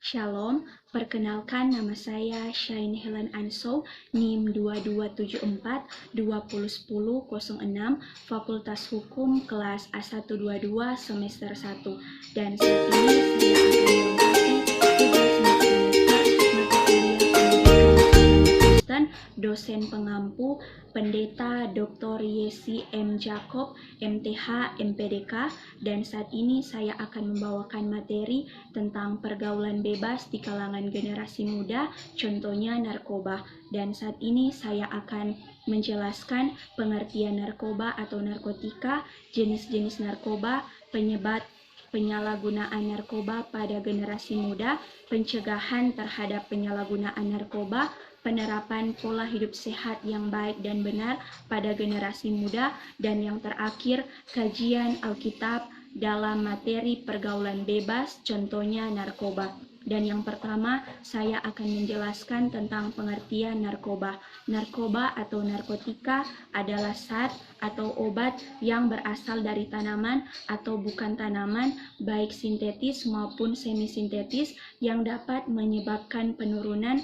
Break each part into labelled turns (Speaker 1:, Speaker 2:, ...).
Speaker 1: Shalom, perkenalkan nama saya Shine Helen Anso, NIM 2274-2010-06, Fakultas Hukum kelas A122 semester 1. Dan saat ini saya akan melengkapi tugas semester Kristen, dosen pengampu, Pendeta Dr. Yesi M. Jacob, MTH, MPDK, dan saat ini saya akan membawakan materi tentang pergaulan bebas di kalangan generasi muda, contohnya narkoba. Dan saat ini saya akan menjelaskan pengertian narkoba atau narkotika, jenis-jenis narkoba, penyalahgunaan narkoba pada generasi muda, pencegahan terhadap penyalahgunaan narkoba, penerapan pola hidup sehat yang baik dan benar pada generasi muda, dan yang terakhir, kajian Alkitab dalam materi pergaulan bebas, contohnya narkoba. Dan yang pertama, saya akan menjelaskan tentang pengertian narkoba. Narkoba atau narkotika adalah zat atau obat yang berasal dari tanaman atau bukan tanaman, baik sintetis maupun semi-sintetis, yang dapat menyebabkan penurunan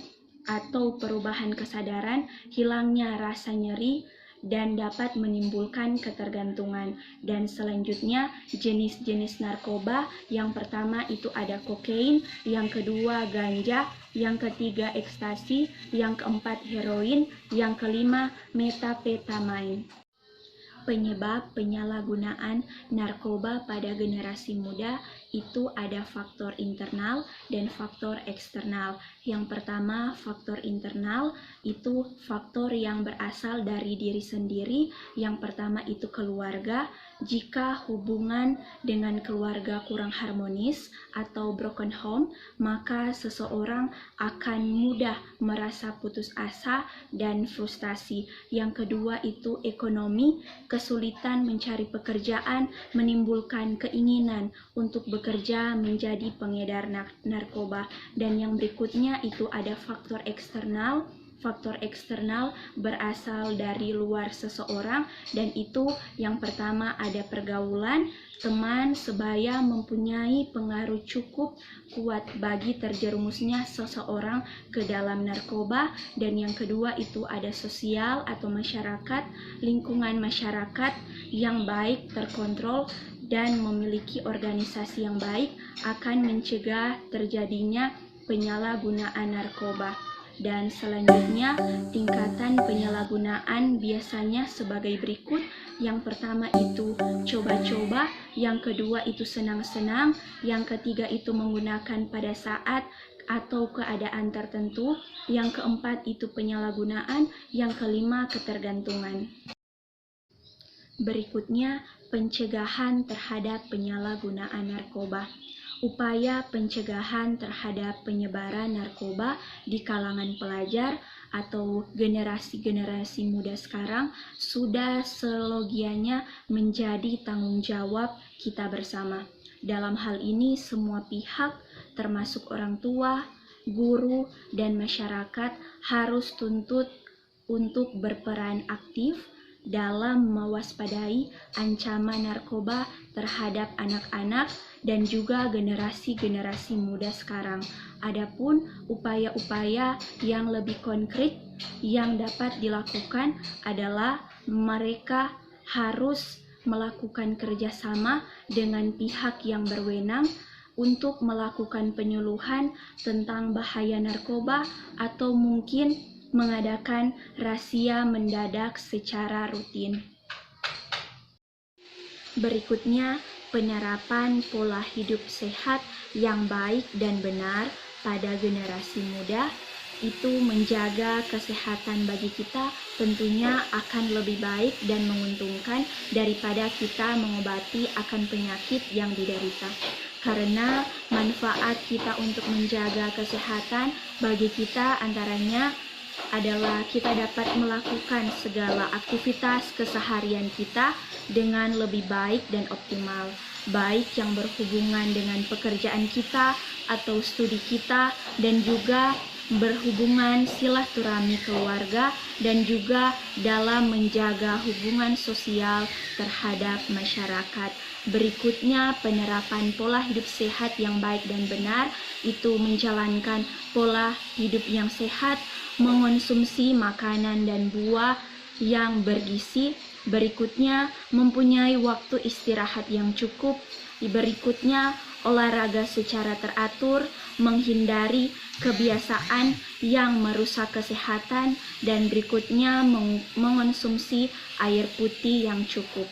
Speaker 1: atau perubahan kesadaran, hilangnya rasa nyeri, dan dapat menimbulkan ketergantungan. Dan selanjutnya, jenis-jenis narkoba, yang pertama itu ada kokain, yang kedua ganja, yang ketiga ekstasi, yang keempat heroin, yang kelima metapetamin. Penyebab penyalahgunaan narkoba pada generasi muda itu ada faktor internal dan faktor eksternal. Yang pertama, faktor internal itu faktor yang berasal dari diri sendiri. Yang pertama itu keluarga. Jika hubungan dengan keluarga kurang harmonis atau broken home, maka seseorang akan mudah merasa putus asa dan frustasi. Yang kedua itu ekonomi. Kesulitan mencari pekerjaan menimbulkan keinginan untuk bekerja menjadi pengedar narkoba. Dan yang berikutnya itu ada faktor eksternal. Faktor eksternal berasal dari luar seseorang, dan itu yang pertama ada pergaulan. Teman sebaya mempunyai pengaruh cukup kuat bagi terjerumusnya seseorang ke dalam narkoba. Dan yang kedua itu ada sosial atau masyarakat. Lingkungan masyarakat yang baik, terkontrol, dan memiliki organisasi yang baik akan mencegah terjadinya penyalahgunaan narkoba. Dan selanjutnya, tingkatan penyalahgunaan biasanya sebagai berikut. Yang pertama itu coba-coba, yang kedua itu senang-senang, yang ketiga itu menggunakan pada saat atau keadaan tertentu, yang keempat itu penyalahgunaan, yang kelima ketergantungan. Berikutnya, pencegahan terhadap penyalahgunaan narkoba. Upaya pencegahan terhadap penyebaran narkoba di kalangan pelajar atau generasi-generasi muda sekarang sudah selogianya menjadi tanggung jawab kita bersama. Dalam hal ini semua pihak termasuk orang tua, guru, dan masyarakat harus tuntut untuk berperan aktif dalam mewaspadai ancaman narkoba terhadap anak-anak dan juga generasi-generasi muda sekarang. Adapun upaya-upaya yang lebih konkret yang dapat dilakukan adalah mereka harus melakukan kerjasama dengan pihak yang berwenang untuk melakukan penyuluhan tentang bahaya narkoba atau mungkin mengadakan razia mendadak secara rutin. Berikutnya, penerapan pola hidup sehat yang baik dan benar pada generasi muda itu menjaga kesehatan bagi kita tentunya akan lebih baik dan menguntungkan daripada kita mengobati akan penyakit yang diderita. Karena manfaat kita untuk menjaga kesehatan bagi kita antaranya adalah kita dapat melakukan segala aktivitas keseharian kita dengan lebih baik dan optimal, baik yang berhubungan dengan pekerjaan kita atau studi kita, dan juga berhubungan silaturahmi keluarga, dan juga dalam menjaga hubungan sosial terhadap masyarakat. Berikutnya, penerapan pola hidup sehat yang baik dan benar, itu menjalankan pola hidup yang sehat, mengonsumsi makanan dan buah yang bergizi. Berikutnya, mempunyai waktu istirahat yang cukup. Berikutnya, olahraga secara teratur, menghindari kebiasaan yang merusak kesehatan, dan berikutnya mengonsumsi air putih yang cukup.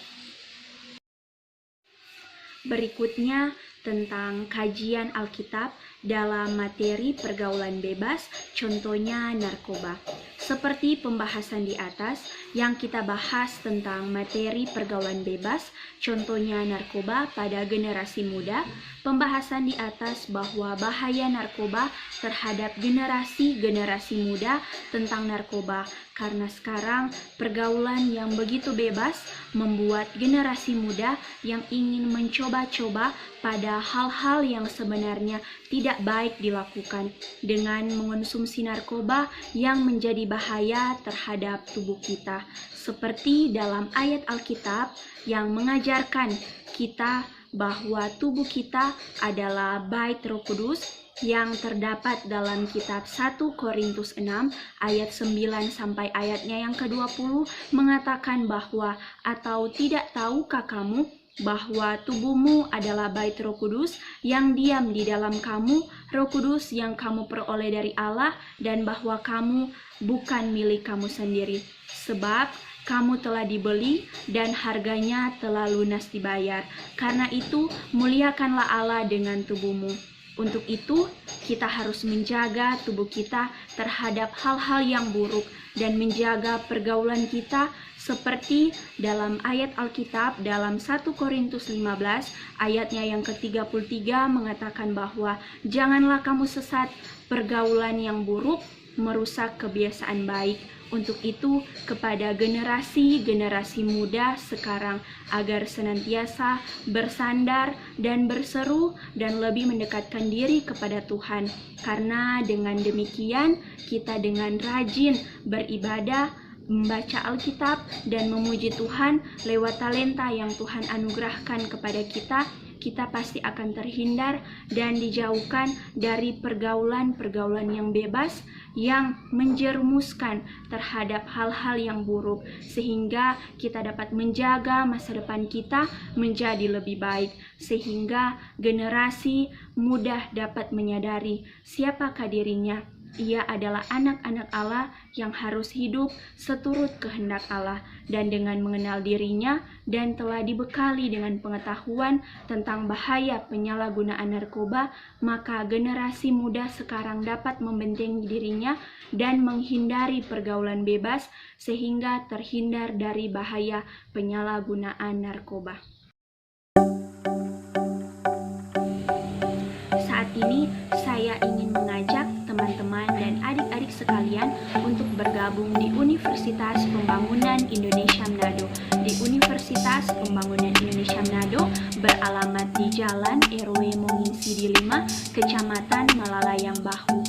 Speaker 1: Berikutnya, tentang kajian Alkitab dalam materi pergaulan bebas, contohnya narkoba. Seperti pembahasan di atas yang kita bahas tentang materi pergaulan bebas, contohnya narkoba pada generasi muda, pembahasan di atas bahwa bahaya narkoba terhadap generasi muda tentang narkoba, karena sekarang pergaulan yang begitu bebas membuat generasi muda yang ingin mencoba-coba pada hal-hal yang sebenarnya tidak baik dilakukan dengan mengonsumsi narkoba yang menjadi bahaya terhadap tubuh kita. Seperti dalam ayat Alkitab yang mengajarkan kita bahwa tubuh kita adalah bait Roh Kudus, yang terdapat dalam kitab 1 Korintus 6 ayat 9 sampai ayatnya yang ke-20 mengatakan bahwa, atau tidak tahukah kamu bahwa tubuhmu adalah bait Roh Kudus yang diam di dalam kamu, Roh Kudus yang kamu peroleh dari Allah, dan bahwa kamu bukan milik kamu sendiri, sebab kamu telah dibeli dan harganya telah lunas dibayar. Karena itu, muliakanlah Allah dengan tubuhmu. Untuk itu, kita harus menjaga tubuh kita terhadap hal-hal yang buruk dan menjaga pergaulan kita seperti dalam ayat Alkitab dalam 1 Korintus 15 ayatnya yang ke-33 mengatakan bahwa janganlah kamu sesat, pergaulan yang buruk merusak kebiasaan baik. Untuk itu, kepada generasi muda sekarang agar senantiasa bersandar dan berseru dan lebih mendekatkan diri kepada Tuhan. Karena dengan demikian, kita dengan rajin beribadah, membaca Alkitab, dan memuji Tuhan lewat talenta yang Tuhan anugerahkan kepada kita, kita pasti akan terhindar dan dijauhkan dari pergaulan-pergaulan yang bebas yang menjerumuskan terhadap hal-hal yang buruk, sehingga kita dapat menjaga masa depan kita menjadi lebih baik, sehingga generasi muda dapat menyadari siapakah dirinya. Ia adalah anak-anak Allah yang harus hidup seturut kehendak Allah, dan dengan mengenal dirinya dan telah dibekali dengan pengetahuan tentang bahaya penyalahgunaan narkoba, maka generasi muda sekarang dapat membentengi dirinya dan menghindari pergaulan bebas sehingga terhindar dari bahaya penyalahgunaan narkoba. Saat ini saya ingin mengajak teman-teman dan adik-adik sekalian untuk bergabung di Universitas Pembangunan Indonesia Manado. Di Universitas Pembangunan Indonesia Manado beralamat di Jalan RW Monginsidi 5, Kecamatan Malalayang Bahu,